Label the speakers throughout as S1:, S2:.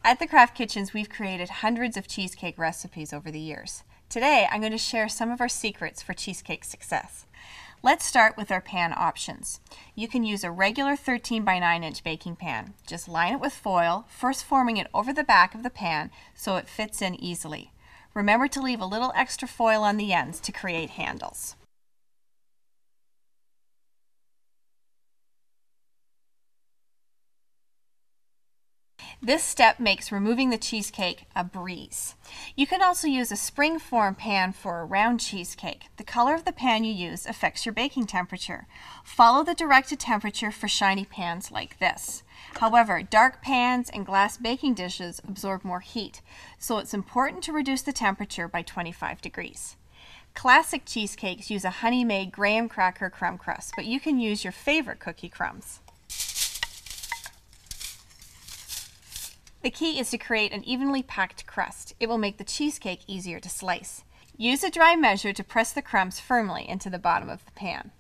S1: At the Craft Kitchens, we've created hundreds of cheesecake recipes over the years. Today, I'm going to share some of our secrets for cheesecake success. Let's start with our pan options. You can use a regular 13 by 9 inch baking pan. Just line it with foil, first forming it over the back of the pan so it fits in easily. Remember to leave a little extra foil on the ends to create handles. This step makes removing the cheesecake a breeze. You can also use a spring-form pan for a round cheesecake. The color of the pan you use affects your baking temperature. Follow the directed temperature for shiny pans like this. However, dark pans and glass baking dishes absorb more heat, so it's important to reduce the temperature by 25 degrees. Classic cheesecakes use a honey-made graham cracker crumb crust, but you can use your favorite cookie crumbs. The key is to create an evenly packed crust. It will make the cheesecake easier to slice. Use a dry measure to press the crumbs firmly into the bottom of the pan.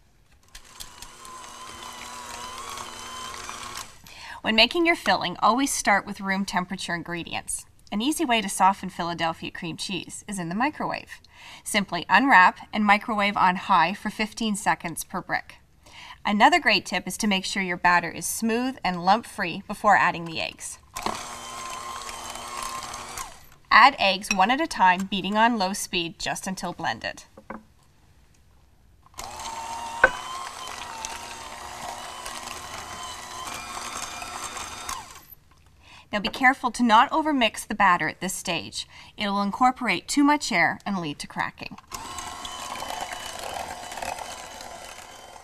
S1: When making your filling, always start with room temperature ingredients. An easy way to soften Philadelphia cream cheese is in the microwave. Simply unwrap and microwave on high for 15 seconds per brick. Another great tip is to make sure your batter is smooth and lump-free before adding the eggs. Add eggs one at a time, beating on low speed just until blended. Now be careful to not overmix the batter at this stage. It will incorporate too much air and lead to cracking.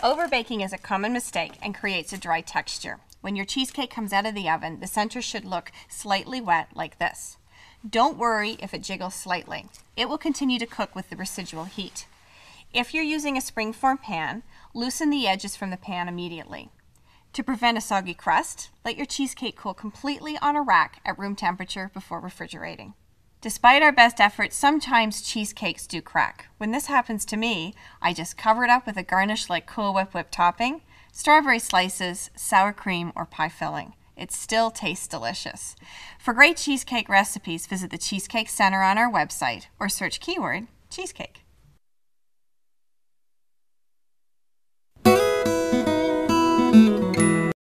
S1: Overbaking is a common mistake and creates a dry texture. When your cheesecake comes out of the oven, the center should look slightly wet like this. Don't worry if it jiggles slightly. It will continue to cook with the residual heat. If you're using a spring-form pan, loosen the edges from the pan immediately. To prevent a soggy crust, let your cheesecake cool completely on a rack at room temperature before refrigerating. Despite our best efforts, sometimes cheesecakes do crack. When this happens to me, I just cover it up with a garnish like Cool Whip topping, strawberry slices, sour cream, or pie filling. It still tastes delicious. For great cheesecake recipes, visit the Cheesecake Center on our website or search keyword cheesecake.